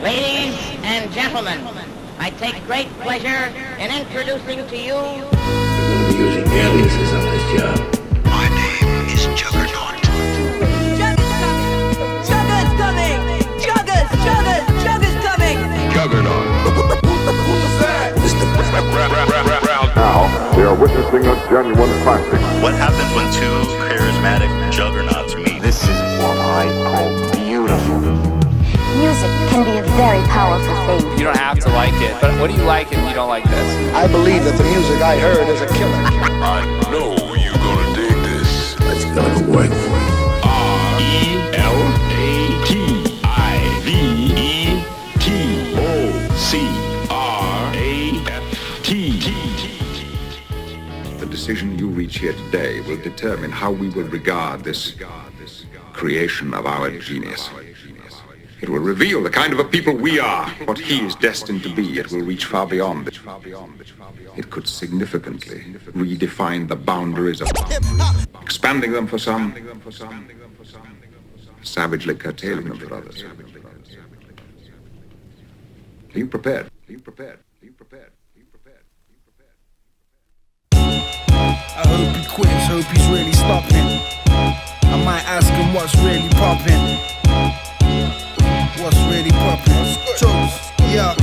Ladies and gentlemen, I take great pleasure in introducing to you... We're going to be using aliases on this job. My name is Juga-Naut. Jugga's coming! Jugga's coming! Juga-Naut. Who's that? Now, they are witnessing a genuine classic. What happens when two charismatic juggernauts meet? This is what I call beautiful. Music can be a very powerful thing. You don't have to like it, but what do you like if you don't like this? I believe that the music I heard is a killer. I know you're gonna dig this. Let's go to work for it. The decision you reach here today will determine how we will regard this creation of our genius. It will reveal the kind of a people we are, what he is destined to be. It will reach far beyond. It could significantly redefine the boundaries of expanding them for some, savagely curtailing them for others. Are you prepared? Are you prepared? Are you prepared? I hope he quits, hope he's really stopping. I might ask him what's really popping. What's really poppin'? Jokes, yeah,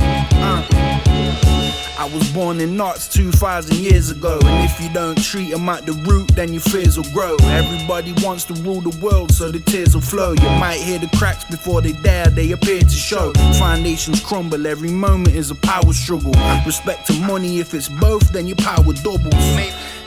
I was born in Knots 2,000 years ago, and if you don't treat them at the root, then your fears will grow. Everybody wants to rule the world, so the tears will flow. You might hear the cracks before they dare, they appear to show. Foundations crumble, every moment is a power struggle. Respect to money, if it's both, then your power doubles.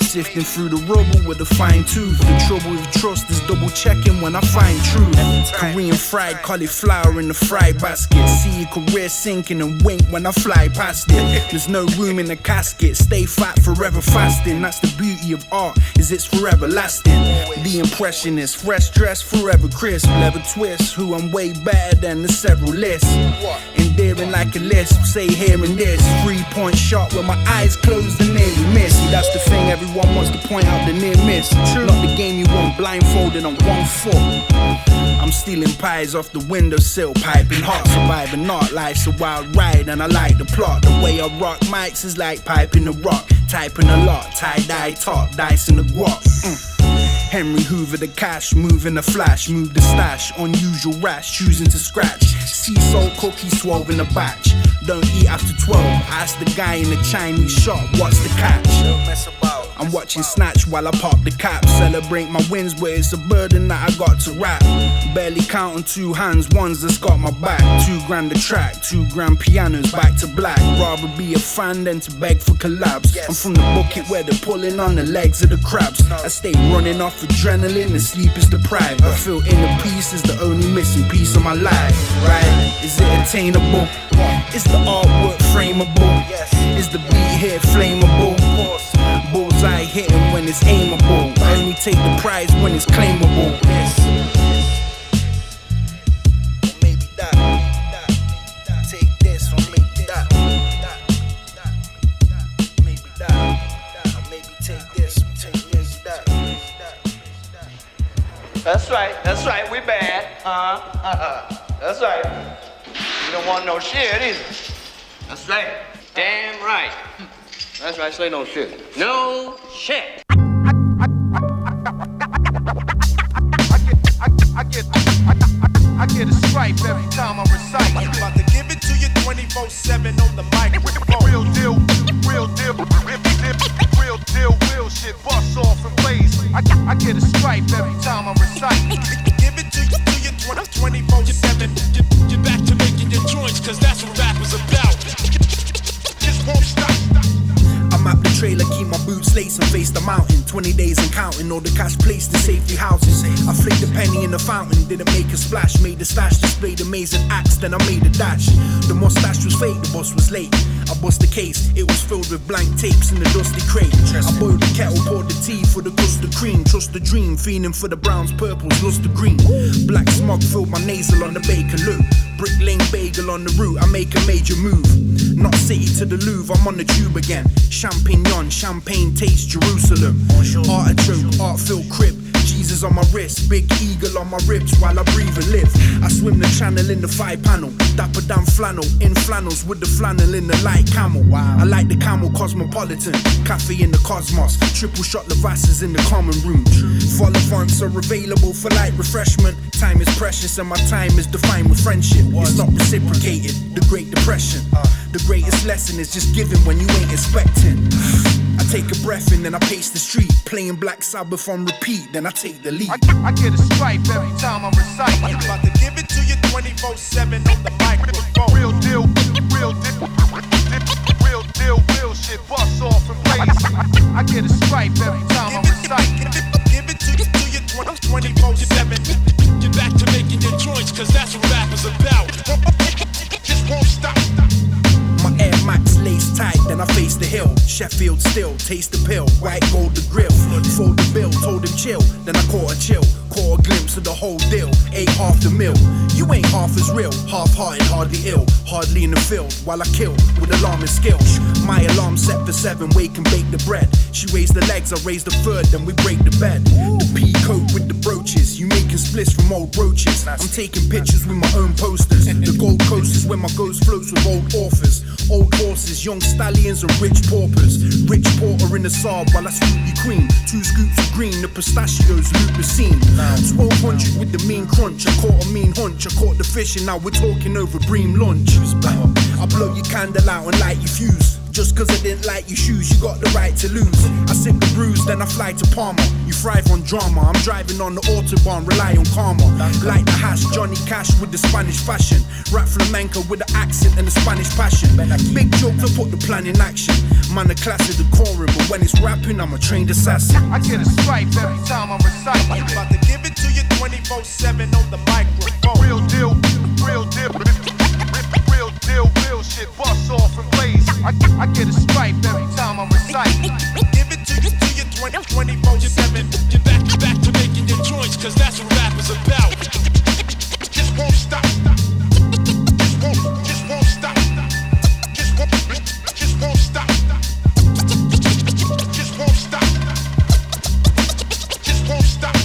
Sifting through the rubble with a fine tooth. The trouble with trust is double checking when I find truth. Korean fried cauliflower in the fry basket. See your career sinking and wink when I fly past it. There's no room in the casket. Stay fat, forever fasting. That's the beauty of art, is it's forever lasting. The impression is fresh dress, forever crisp. Leather twist, who I'm way better than the several lists. Endearing like a lisp, say hearing this. 3-point shot with my eyes closed and nearly miss. See, that's the thing, everyone wants to point out the near miss. Not the game you want blindfolded on one foot. I'm stealing pies off the windowsill, piping hot, surviving not. Life's a wild ride and I like the plot. The way I rock mics is like piping a rock, typing a lot, tie-dye top, dice in the guap. Henry Hoover the cash, moving the flash, move the stash, unusual rash, choosing to scratch. Sea salt cookies, 12 in a batch. Don't eat after 12. Ask the guy in the Chinese shop, what's the catch? Don't mess about. I'm watching Snatch while I pop the cap. Celebrate my wins, but it's a burden that I got to rap. Barely counting 2 hands, ones that's got my back. $2 a track, $2 pianos, back to black. Rather be a fan than to beg for collabs. I'm from the bucket where they're pulling on the legs of the crabs. I stay running off adrenaline and sleep is deprived. I feel inner peace is the only missing piece of my life, right? Is it attainable? Is the artwork frameable? Is the beat here flammable? Bullseye hitting when it's aimable. Only take the prize when it's claimable. Or maybe that. Take this or maybe that. Maybe that. Or maybe take this or take that. That's right, we bad. That's right. You don't want no shit either. That's right. Damn right. That's right, say no shit. No shit. I get a stripe every time I recite. I'm about to give it to you 24/7 on the microphone. Real deal, real shit. Bust off and blaze. I get a stripe every time I recite. Give it to you 24/7. You're back to making your joints, cause that's what rap was about. Just won't stop. I'm at the trailer, keep my boots laced and face the mountain. 20 days and counting, all the cash placed in safety houses. I flicked a penny in the fountain, didn't make a splash. Made the stash, displayed amazing acts, then I made a dash. The mustache was fake, the boss was late. I bust the case, it was filled with blank tapes in the dusty crate. I boiled the kettle, poured the tea for the custard cream. Trust the dream, feeling for the browns, purples, lost the green. Black smog filled my nasal on the bacon loop. Brick Lane bagel on the route, I make a major move. Not city to the Louvre, I'm on the tube again. Champignon, champagne taste, Jerusalem. Artichoke, art-filled crib. Jesus on my wrist, big eagle on my ribs while I breathe and live. I swim the channel in the 5-panel, dapper down flannel, in flannels with the flannel in the light camel. I like the camel cosmopolitan, cafe in the cosmos, triple shot Lavasses in the common room. Follow-ons are available for light refreshment. Time is precious and my time is defined with friendship. It's not reciprocated, the Great Depression. The greatest lesson is just giving when you ain't expecting. I take a breath in, then I pace the street, playing Black Sabbath on repeat, then I take the lead. I get a stripe every time I recite. I'm about to give it to you 24/7 on the microphone. Real deal, real deal, real deal, real shit. Bust off and blaze. I get a stripe every time I recite. Give it to you 24/7. Get back to making your joints, cause that's what rap is about. Just won't stop. My Air Max lace tight, then I face the hill. Sheffield still, taste the pill. White gold the grill. Fold the bill, told him chill. Then I caught a chill. Caught a glimpse of the whole deal. Ate half the meal. You ain't half as real. Half-hearted, hardly ill. Hardly in the field. While I kill with alarming skill. My alarm set for 7. Wake and bake the bread. She raised the legs, I raise the third. Then we break the bed. The pea coat with the brooches. You making splits from old brooches. I'm taking pictures with my own posters. The Gold Coast is where my ghost floats with old authors. Old horses, young stallions and rich paupers. Rich porter in the Saab while I scoop you cream. 2 scoops of green, the pistachios loop the scene. 1200 with the mean crunch. I caught a mean hunch. I caught the fish and now we're talking over bream lunch. I blow your candle out and light your fuse. Just cause I didn't like your shoes, you got the right to lose. I sip the brews, then I fly to Palma. You thrive on drama, I'm driving on the Autobahn, rely on karma. Like the hash, Johnny Cash with the Spanish fashion. Rap flamenco with the accent and the Spanish passion. Big joke to put the plan in action. Man, a class of decorum, but when it's rapping, I'm a trained assassin. I get a stripe every time I recite. I'm about to give it to you 24/7 on the microphone. Real deal, real deal, real deal, real shit. Bust off and blaze. I get a stripe every time I recite. Give it to you 24/7. Get back to making your joints, cause that's what rap is about. Just won't stop. Just won't stop. Just won't stop. Just won't stop. Just won't stop. Just won't stop. Just won't stop.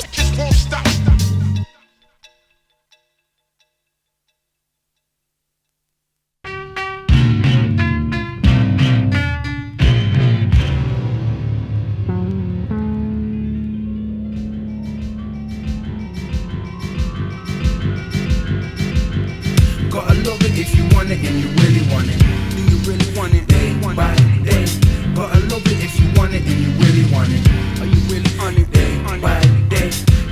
Just won't stop. Gotta love it if you want it and you really want it. Do you really want it? Day by day. Gotta love it if you want it and you really want it. Are you really on it? Day by day.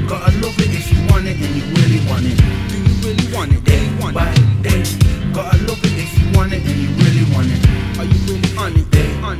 Gotta love it if you want it and you really want it. Do you really want it? Day by day. Gotta love it if you want it and you really want it. Are you really on it? Day by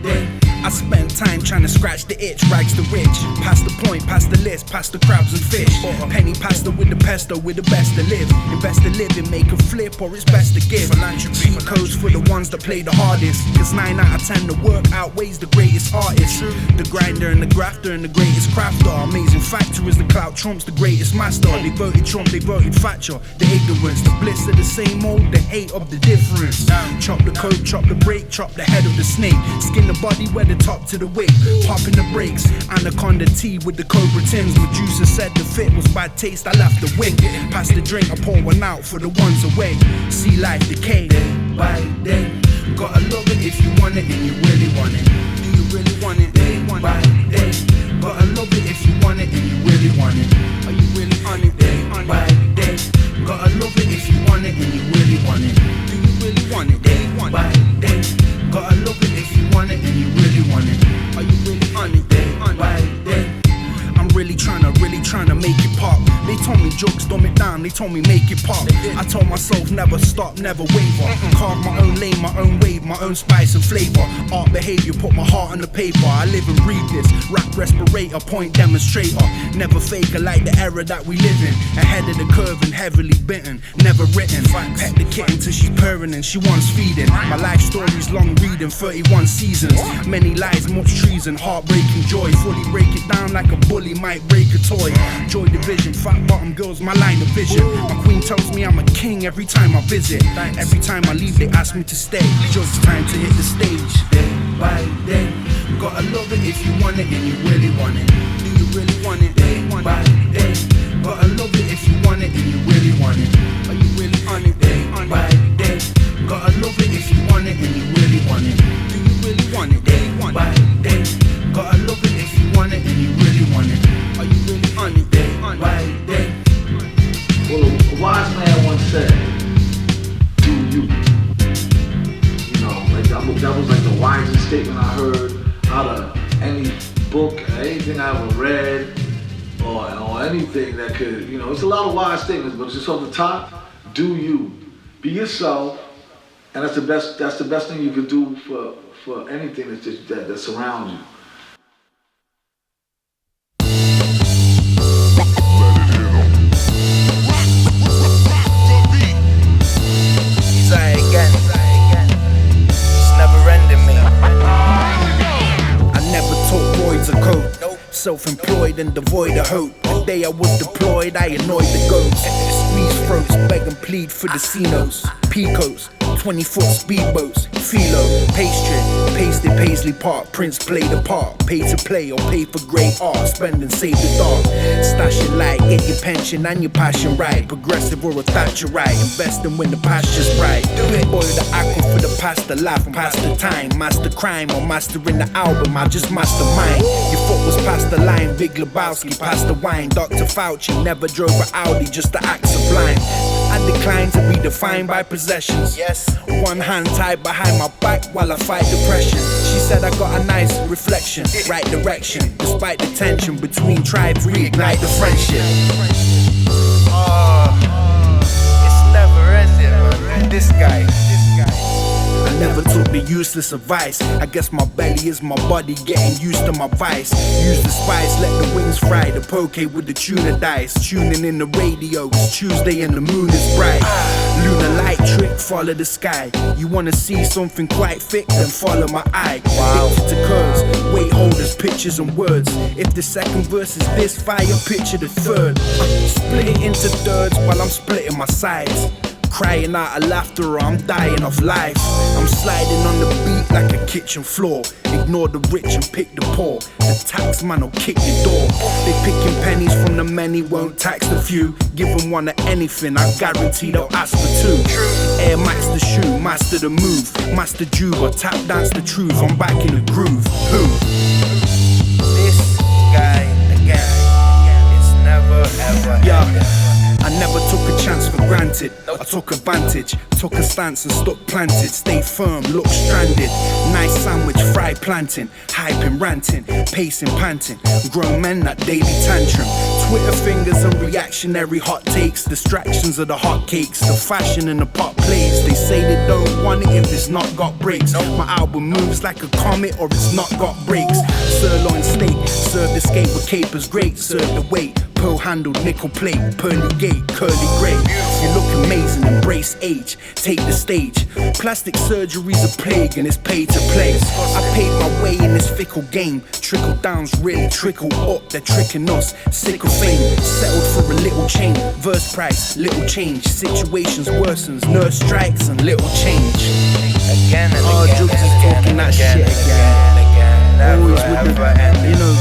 day. I spent time trying to scratch the itch, rags the rich. Past the point, past the list, past the crabs and fish. Penny pasta with the pesto, with the best to live. Invest to live and make a flip, or it's best to give. Cheat codes for the ones that play the hardest. Cause 9 out of 10 the work outweighs the greatest artist. The grinder and the grafter and the greatest crafter. Amazing factor is the clout trumps the greatest master. They voted Trump, they voted Thatcher. The ignorance, the bliss of the same old, the hate of the difference. Chop the coke, chop the brake, chop the head of the snake. Skin the body where the top to the wig, popping the brakes. Anaconda tea with the Cobra Tims. Medusa said the fit was bad taste, I left the wing. Pass the drink, I pour one out for the ones away. See life decay day by day. Gotta love it if you want it and you really want it. Do you really want it? Day by day. Gotta love it if you want it and you really want it. Are you really on it? Day by day. Gotta love it if you want it and you really want it. Do you really want it? Day by day. Gotta love it if you want it and you really want it. Are you really on it? Day by day. I'm really trying to make it pop. They told me jokes, dumb it down, they told me make it pop. I told myself never stop, never waver. Carve my own lane, my own wave, my own spice and flavor. Art behavior, put my heart on the paper. I live and breathe this, rap respirator, point demonstrator. Never faker like the era that we live in. Ahead of the curve and heavily bitten, never written. Pet the kitten till she's purring and she wants feeding. My life story's long reading, 31 seasons. Many lies, much treason, heartbreaking joy. Fully break it down like a bully might break a toy. Joy division, fat bottom girls, my line of vision. My queen tells me I'm a king every time I visit. Every time I leave, they ask me to stay. Just time to hit the stage. Day by day, gotta love it if you want it and you really want it. Do you really want it? Day by day, gotta love it if you want it and you really want it. Are you really on it? Day by day, gotta love it if you want it and you really want it. Do you really want it? Day by day, gotta love it if you want it and you really want it. Are you really on it? Day by day. Well, a wise man once said, "Do you?" You know, like that was like the wisest statement I heard out of any book, anything I ever read, or anything that could, you know, it's a lot of wise statements, but just off the top, do you? Be yourself, and that's the best thing you could do for anything that surrounds you. Self-employed and devoid of hope. The day I was deployed, I annoyed the ghosts. Squeeze throats, beg and plead for the Cinos, Picos, 20-foot speedboats, Philo, pastry, pasted Paisley Park. Prince played a part, pay to play or pay for great art. Spend and save the dark, stash your light, get your pension and your passion right. Progressive or a Thatcherite, investing when the pasture's right. Boil the aqua for the past the life, past the time. Master crime or mastering the album, I just mastermind. Your foot was past the line, Big Lebowski, past the wine. Dr. Fauci never drove an Audi just to act sublime. I decline to be defined by possessions. Yes, one hand tied behind my back while I fight depression. She said I got a nice reflection, right direction. Despite the tension between tribes, reignite the friendship. It's never ending, man. This guy. I never took the useless advice. I guess my belly is my body getting used to my vice. Use the spice, let the wings fry. The poke with the tuna dice. Tuning in the radio, it's Tuesday and the moon is bright. Lunar light trick, follow the sky. You wanna see something quite thick, then follow my eye. Picture to curves, weight holders, pictures and words. If the second verse is this fire, picture the third. Split it into thirds while I'm splitting my sides. Crying out of laughter or I'm dying of life. I'm sliding on the beat like a kitchen floor. Ignore the rich and pick the poor. The tax man will kick your door. They picking pennies from the many, won't tax the few. Give them one of anything, I guarantee they'll ask for two. Air Max the shoe, master the move. Master Juba, tap dance the truth. I'm back in the groove. Who? This guy again. It's never ever. Yeah. I never took a chance for granted. I took advantage, took a stance and stuck planted. Stay firm, look stranded. Nice sandwich, fried planting. Hyping, ranting, pacing, panting. Grown men that daily tantrum. Twitter fingers and reactionary hot takes. Distractions of the hot cakes. The fashion in the pop plays. They say they don't want it if it's not got breaks. My album moves like a comet or it's not got brakes. Sirloin steak, serve the skate with capers great. Serve the weight. Pearl handled nickel plate, pearly gate, curly grey. You look amazing, embrace age, take the stage. Plastic surgery's a plague and it's paid to play. I paid my way in this fickle game. Trickle downs really trickle up, they're tricking us. Sick of fame, settled for a little change. Verse price, little change. Situations worsens, nurse strikes and little change. Again and again. Jukes is talking that shit again. Always with the, you know,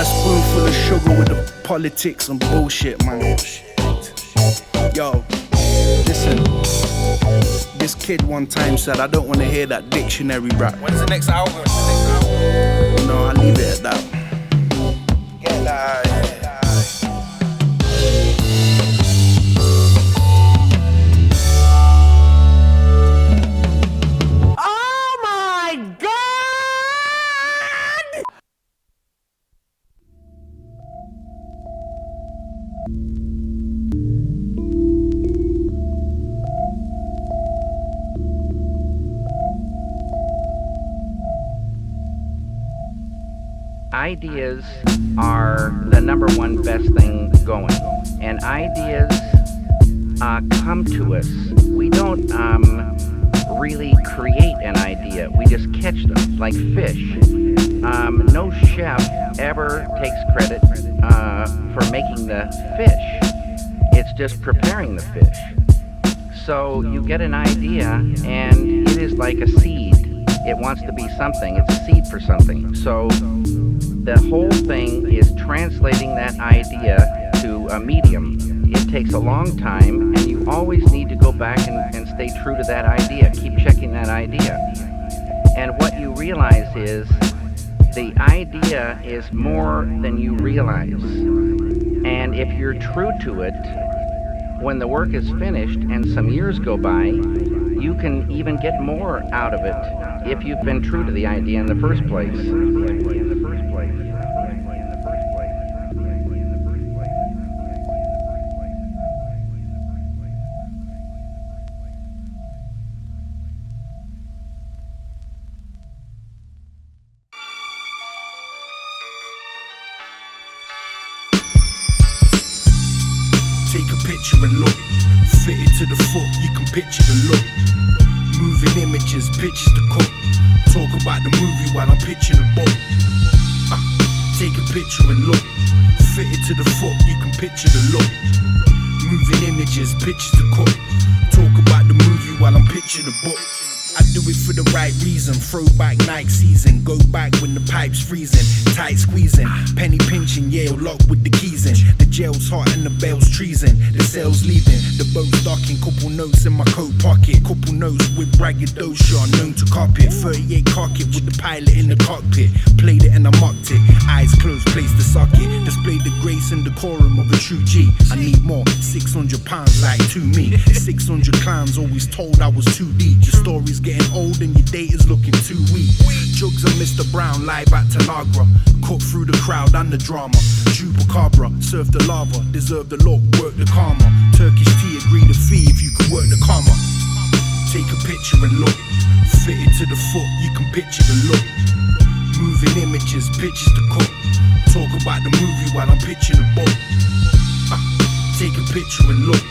a spoonful of sugar with the politics and bullshit, man. Yo, listen. This kid one time said, I don't want to hear that dictionary rap. When's the next album? No, I'll leave it at that. Get that out of here. Ideas are the number one best thing going, and ideas come to us. We don't really create an idea, we just catch them like fish. No chef ever takes credit for making the fish. It's just preparing the fish. So you get an idea, and it is like a seed. It wants to be something. It's a seed for something. So the whole thing is translating that idea to a medium. It takes a long time, and you always need to go back and stay true to that idea. Keep checking that idea. And what you realize is the idea is more than you realize. And if you're true to it, when the work is finished and some years go by, you can even get more out of it if you've been true to the idea in the first place. Take a picture and look, fit it to the foot, you can picture the look. Moving images, pictures to cook. Talk about the movie while I'm pitching a book. Take a picture and look, fit it to the foot, you can picture the look. Moving images, pictures to cook. Talk about the movie while I'm pitching a book. I do it for the right reason. Throwback Nike season. Go back when the pipe's freezing. Tight squeezing. Penny pinching. Yale locked with the keys in. The jail's hot and the bail's treason. The sail's leaving. The boat's docking. Couple notes in my coat pocket. Couple notes with braggadocio. Known to cop it. 38 cock it with the pilot in the cockpit. Played it and I mocked it. Eyes closed, placed the socket. Displayed the grace and decorum of a true G. I need more. 600 pounds like to me. 600 clowns always told I was too deep. The story's getting old and your date is looking too weak. Jugs and Mr. Brown live at Tanagra. Cut through the crowd and the drama. Chupacabra, surf the lava. Deserve the look, work the karma. Turkish tea, agree to fee if you can work the karma. Take a picture and look. Fit it to the foot, you can picture the look. Moving images, pictures to cook. Talk about the movie while I'm pitching a book. Take a picture and look.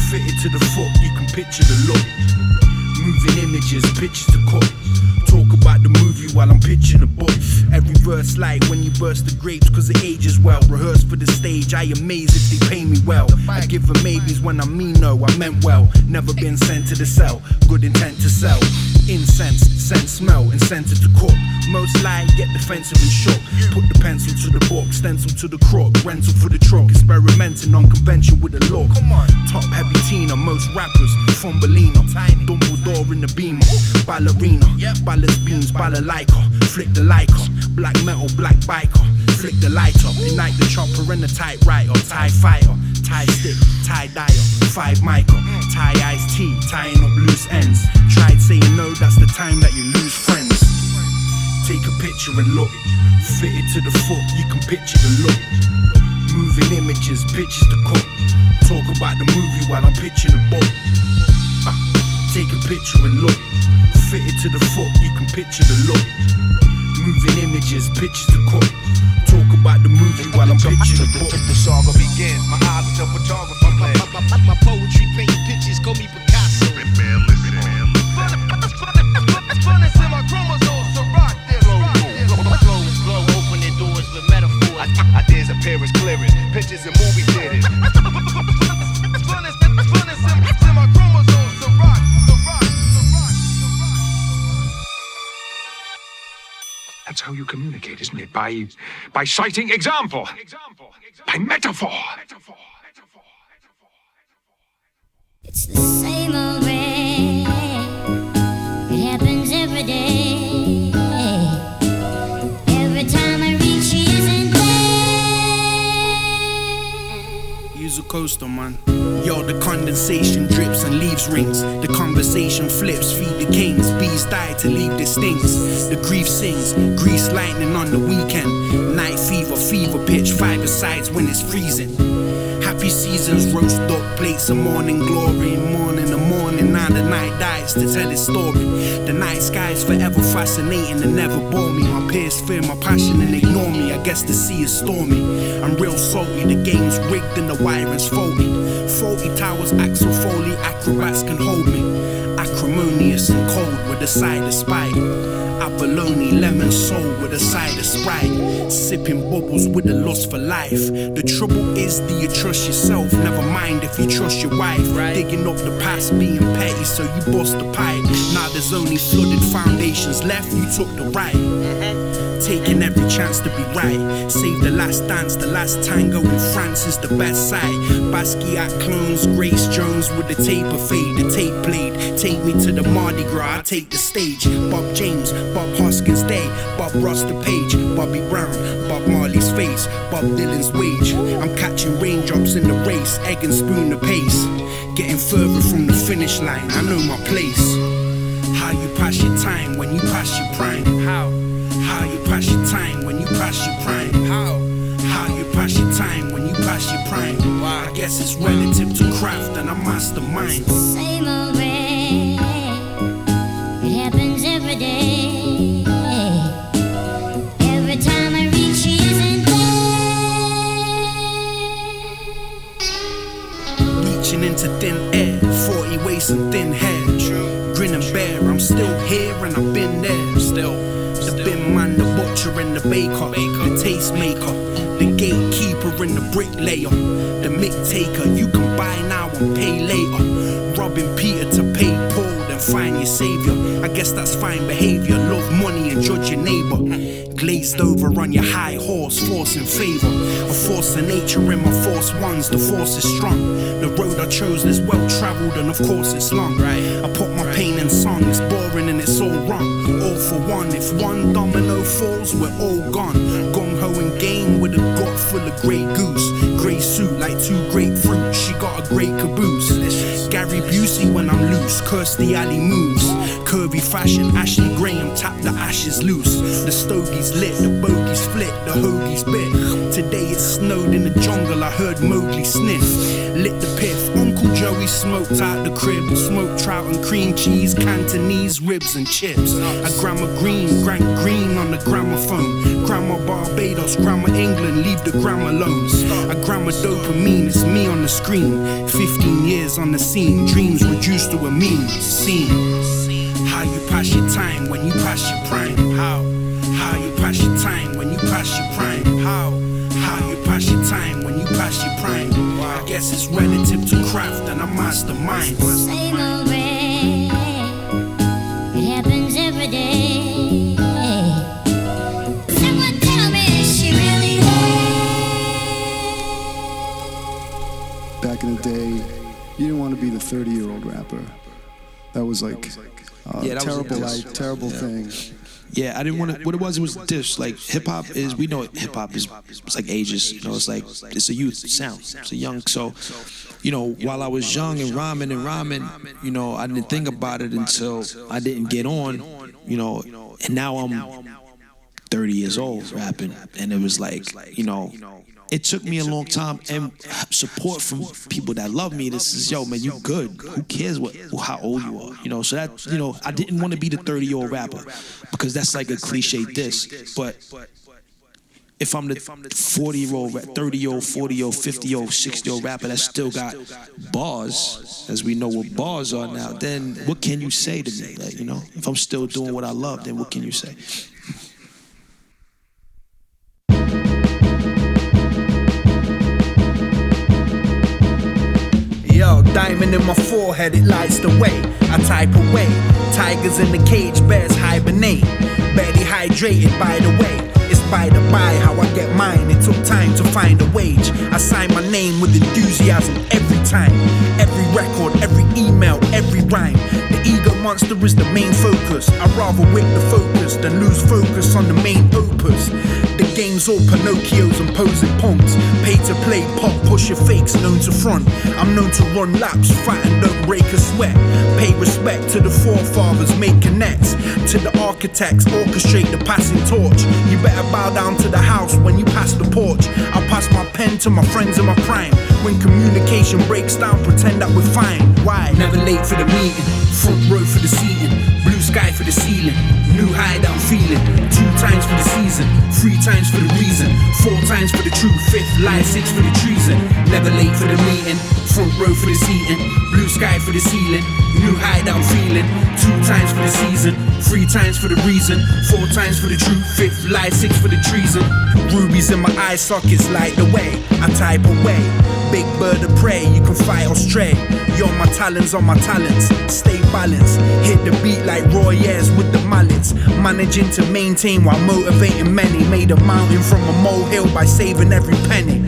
Fit it to the foot, you can picture the look. Moving images, pictures to cook. Talk about the movie while I'm pitching a book. Every verse like when you burst the grapes, cause it ages well. Rehearse for the stage, I amaze if they pay me well. I give them maybes when I mean no, I meant well. Never been sent to the cell, good intent to sell. Incense, scent, smell, incentive to cook. Most lie, get defensive and shook. Put the pencil to the book, stencil to the crook. Rental for the truck, experimenting on convention with a look. Top heavy Tina, most rappers, Fumbelino. Dumbledore in the beamer, ballerina. Ballast beams, balalaika. Flick the lighter, black metal, black biker. Flick the lighter, ignite the chopper and the typewriter. TIE fighter, tie stick, tie dyer. 5 mica, tie iced tea, tying up loose ends. Tried saying no, that's the time that you lose friends. Take a picture and look, fit it to the foot, you can picture the look. Moving images, pictures to cook. Talk about the movie while I'm pitching a book. Take a picture and look, fit it to the foot, you can picture the look. Moving images, pictures to cook. Talk about the movie while I'm pitching a book. The saga begins, my eyes are the photographer man. My poetry painting pictures, call me Picasso. Man, listen, man. Funness in my chromosomes to rock this. Flow, opening doors with metaphors. Ideas appearance clearing, pictures in movie theaters. Funness in my chromosomes to rock. That's how you communicate, isn't it? By citing example. By metaphor. It's the same old way. It happens every day. Every time I reach you isn't there. Use a coaster, man. Yo, the condensation drips and leaves rings. The conversation flips, feed the kings. Bees die to leave their stings. The grief sings, grease lightning on the weekend. Night fever, fever pitch, 5 sides when it's freezing. Happy seasons, roast duck plates of morning glory. Morning to morning, now the night dies to tell its story. The night sky's forever fascinating and never bore me. My peers fear my passion and ignore me. I guess the sea is stormy. I'm real salty, the game's rigged and the wiring's faulty. 40 towers, Axel Foley, acrobats can hold me. I Acrimonious and cold with a side of spite. Abalone, lemon soul with a side of Sprite. Sipping bubbles with a lust for life. The trouble is, do you trust yourself? Never mind if you trust your wife. Digging up the past, being petty, so you bust the pipe. Now there's only flooded foundations left, you took the right. Taking every chance to be right. Save the last dance, the last tango in France is the best sight. Basquiat clones, Grace Jones with the taper fade, the tape played. Take me to the Mardi Gras, I take the stage. Bob James, Bob Hoskins Day, Bob Ross the Page, Bobby Brown, Bob Marley's face, Bob Dylan's wage. I'm catching raindrops in the race, egg and spoon the pace. Getting further from the finish line, I know my place. How you pass your time when you pass your prime? How you pass your time when you pass your prime? How you pass your time when you pass your prime? I guess it's relative to craft and a mastermind. Same old way. It happens every day. Every time I reach, she isn't there. Reaching into thin air, 40 waist and thin hair. Grinning bare, I'm still here and I've been there. Still. The bin man, the butcher and the baker, the tastemaker, the gatekeeper and the bricklayer, the mick taker. You can buy now and pay later. Robbing Peter to pay Paul, then find your savior. I guess that's fine behavior. Love money and judge your neighbor. Glazed over on your high horse, force in favor. A force of nature in my force ones, the force is strong. The road I chose is well traveled and of course it's long. I put my pain in song, it's boring and it's all wrong. All for one, if one domino falls, we're all gone. Gung-ho and game with a gut full of grey goose. Grey suit like two grapefruit, she got a great caboose. Gary Busey when I'm loose, Kirstie Alley moves. Curvy fashion, Ashley Graham tap the ashes loose. The stogies lit, the bogies flit, the hoagies bit. Today it snowed in the jungle, I heard Mowgli sniff. Lit the piff, Uncle Joey smoked out the crib. Smoked trout and cream cheese, Cantonese ribs and chips. A Grandma Green, Grant Green on the gramophone. Grandma Barbados, Grandma England, leave the gram alone. A Grandma Dopamine, it's me on the screen. 15 years on the scene, dreams reduced to a meme. Scene. How you pass your time when you pass your prime? How you pass your time when you pass your prime? How you pass your time when you pass your prime? I guess it's relative to craft and a mastermind. Same old way. It happens every day. Someone tell me, is she really there? Back in the day, you didn't want to be the 30-year-old rapper. That was like terrible life, terrible thing. Yeah, I didn't want to. What it was this. Like hip hop is, we know hip hop is, it's like ages. You know, it's like it's a youth sound. It's a young. So, you know, while I was young and rhyming, you know, I didn't think about it until I didn't get on. You know, and now I'm 30 years old rapping, and it was like, you know. It took me a long time and support from people that love me. This is, yo, man, you good. Who cares how old you are? You know, so that, you know, I didn't want to be the 30-year-old rapper because that's like a cliche diss. But if I'm the 40-year-old, 30-year-old, 40-year-old, 50-year-old, 60-year-old rapper that still got bars, as we know what bars are now, then what can you say to me? Like, you know, if I'm still doing what I love, then what can you say? Yo, diamond in my forehead, it lights the way. I type away. Tigers in the cage, bears hibernate. Barely hydrated, by the way. It's by the by how I get mine. It took time to find a wage. I sign my name with enthusiasm every time. Every record, every email, every rhyme. The ego monster is the main focus. I'd rather whip the focus than lose focus on the main opus. The game's all Pinocchios and posing punks. Pay to play, pop, push your fakes, known to front. I'm known to run laps, fight and don't break a sweat. Pay respect to the forefathers, make connects. To the architects, orchestrate the passing torch. You better bow down to the house when you pass the porch. I'll pass my pen to my friends in my prime. When communication breaks down, pretend that we're fine. Why? Never late for the meeting, front row for the seating, blue sky for the ceiling, new high that I'm feeling, 2 times for the season, 3 3 times for the reason, 4 times for the truth, 5th lie, 6 for the treason. Never late for the meeting, front row for the seating, blue sky for the ceiling, new hideout feeling. 2 times for the season, 3 times for the reason, 4 times for the truth, 5th lie, 6 for the treason. Rubies in my eye sockets light the way, I type away. Big bird of prey, you can fight or stray. You're my talons on my talents, stay balanced. Hit the beat like Roy Ayers with the mallets. Managing to maintain while motivating many. Made a mountain from a molehill by saving every penny.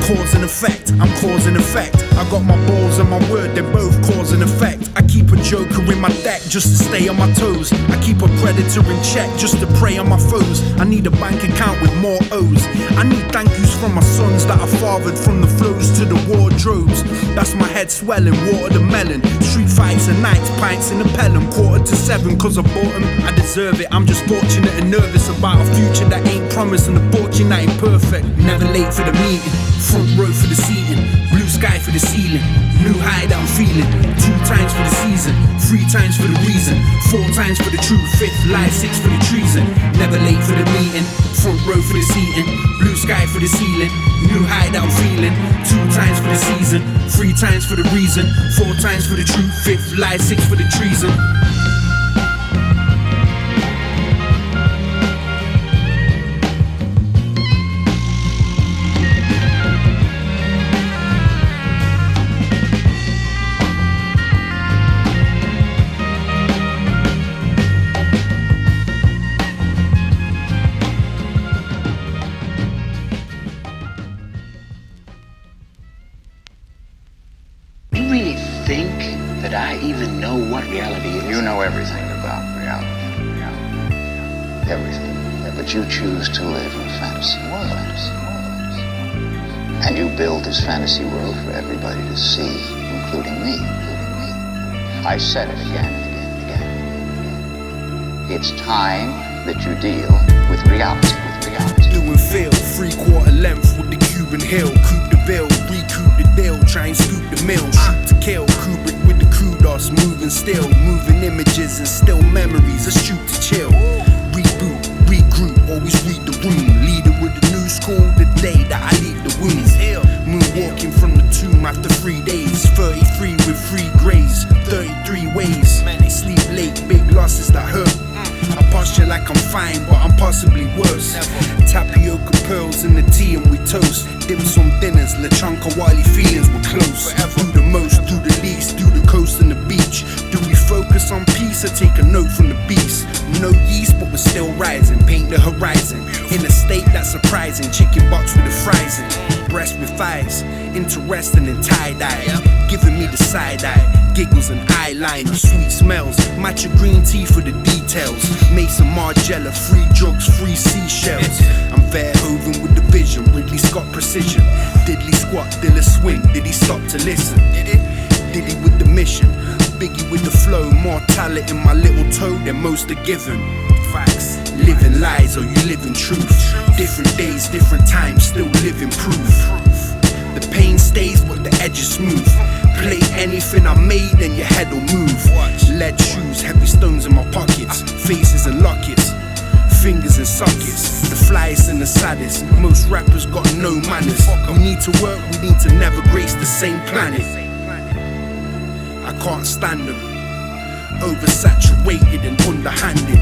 Cause and effect, I'm cause and effect. I got my balls and my word, they're both cause and effect. I keep a joker in my deck just to stay on my toes. I keep a predator in check just to prey on my foes. I need a bank account with more O's. I need thank yous from my sons that I fathered, from the flows to the wardrobes. That's my head swelling, water the melon. Street fights and nights, pints in the Pelham. 6:45 cause I bought them, I deserve it. I'm just fortunate and nervous about a future that ain't promised and a fortune that ain't perfect. Never late for the meeting, front row for the seating, blue sky for the ceiling, new hideout feeling. 2 times for the season, 3 times for the reason, 4 times for the truth, 5th lie, 6 for the treason. Never late for the meeting, front row for the seating, blue sky for the ceiling, new hideout feeling. 2 times for the season, 3 times for the reason, 4 times for the truth, 5th lie, 6 for the treason. You really think that I even know what reality is? You know everything about reality. Everything. Yeah, but you choose to live in a fantasy world. And you build this fantasy world for everybody to see, including me. I said it again and again and again. It's time that you deal with reality. Doing feel, 3/4 length with the Cuban hill. Coupe the bill, recoup the deal. Try and scoop the mill, shoot to kill. Kubrick with the kudos, moving still. Moving images and still memories, a shoot to chill. Reboot, regroup, always read the room. Leader with the new school, the day that I leave the womb. Moonwalking from the tomb after 3 days. 33 with 3 grays, 33 ways. Sleep late, big losses that hurt. I posture like I'm fine, but I'm possibly worse. Tapioca pearls in the tea and we toast. Dim sum dinners, lechonka wily feelings were close. Do the most, do the least, do the coast and the beach. Do we focus on peace or take a note from the beast? No yeast, but we're still rising. Paint the horizon in a state that's surprising. Chicken box with the fries in, breast with thighs. Interesting in tie-dye, giving me the side-eye. Giggles and eyeliner, sweet smells. Matcha green tea for the details. Mason Margiela, free drugs, free seashells. I'm Verhoeven with the vision, Ridley Scott precision. Diddly squat, Dilla swing. Did he stop to listen? Did he with the mission? Biggie with the flow, more talent in my little toe than most are given. Facts, living lies or you living truth. Different days, different times, still living proof. The pain stays, but the edge is smooth. Play anything I made, then your head will move. Lead shoes, heavy stones in my pockets. Faces and lockets, fingers and sockets. The flyest and the saddest. Most rappers got no manners. We need to work, we need to never grace the same planet. I can't stand them. Oversaturated and underhanded.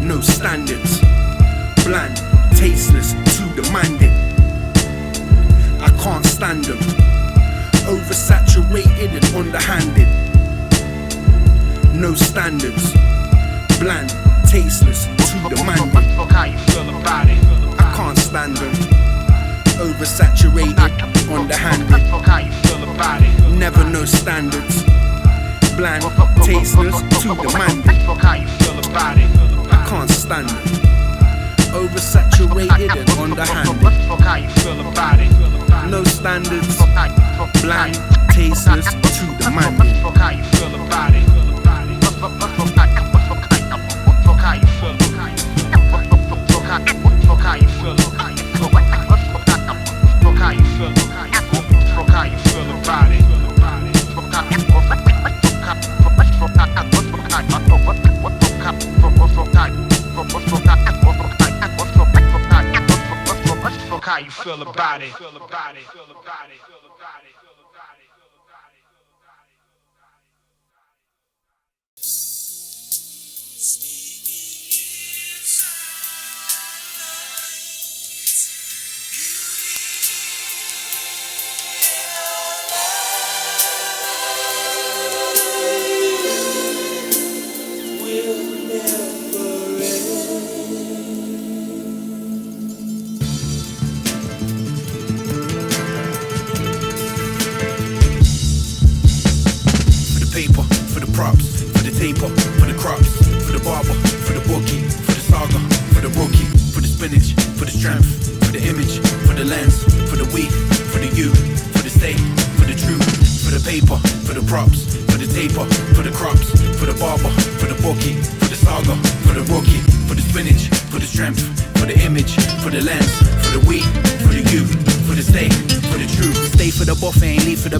No standards. Bland, tasteless, too demanding. I can't stand them. Oversaturated and underhanded. No standards. Bland, tasteless, too demanding. I can't stand them. Oversaturated, underhanded. Never no standards. Bland, tasteless, too demanding. I can't stand them. Oversaturated and underhanded. No standards. Bland, tasteless, too demanding. feel about it?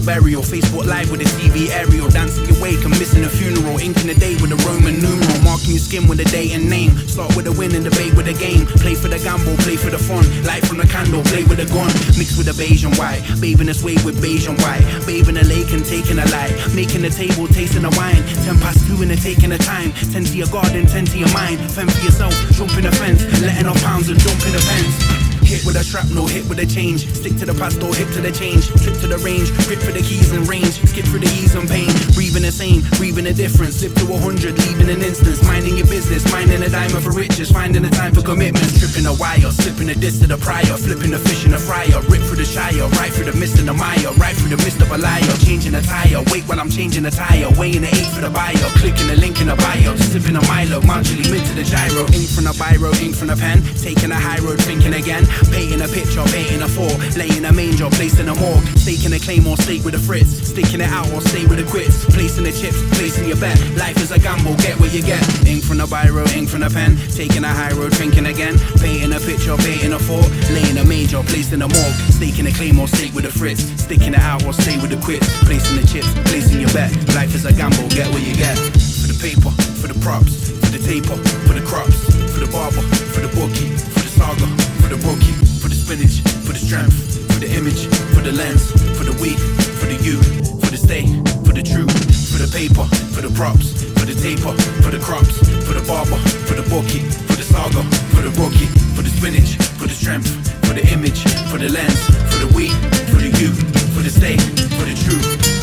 Burial, Facebook Live with a TV aerial, dancing your wake and missing a funeral, inking a day with a Roman numeral, marking your skin with a date and name, start with a win and debate with a game, play for the gamble, play for the fun, light from the candle, play with a gun, mixed with a beige and white, bathing this wave with beige and white, bathing a lake and taking a light, making the table, tasting the wine, 10 past 2 and they're taking the time, 10 to your garden, 10 to your mind, fend for yourself, jump in the fence, letting off pounds and jump in the pens. Hit with a shrapnel, hit with a change. Stick to the pastel, hip to the change. Trip to the range, grip for the keys and range. Skip through the ease and pain. Breathing the same, breathing a difference. Slip to 100, leaving an instance. Minding your business, minding a diamond for riches. Finding the time for commitments. Tripping a wire, slipping a disc to the prior. Flipping the fish in the fryer. Rip through the shire, right through the mist in the mire. Right through the mist of a liar. Changing the tire, wait while I'm changing the tire. Weighing the 8 for the buyer. Clicking the link in the bio. Sipping a Milo, marginally mint to the gyro. Ink from the biro, ink from the pen. Taking a high road, thinking again. Painting a picture, painting a four, laying a manger, placing a morgue, staking a claim or stake with a fritz, sticking it out or stay with the quits, placing the chips, placing your bet, life is a gamble, get what you get, ink from the biro, ink from the pen, taking a high road, thinking again, painting a picture, painting a four, laying a manger, placing a morgue, staking a claim or stake with a fritz, sticking it out or stay with the quits, placing the chips, placing your bet, life is a gamble, get what you get, for the paper, for the props, for the taper, for the crops, for the barber, for the bookie, for the saga, for the rookie, for the spinach, for the strength, for the image, for the lens, for the we, for the you, for the stay, for the truth, for the paper, for the props, for the taper, for the crops, for the barber, for the bookie, for the saga, for the rookie, for the spinach, for the strength, for the image, for the lens, for the we, for the you, for the stay, for the truth.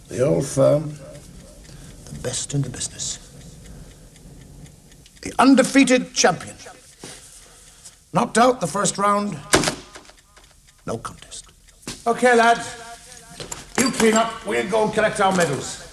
The old firm, the best in the business. The undefeated champion. Knocked out the first round, no contest. Okay, lads, you clean up, we'll go and collect our medals.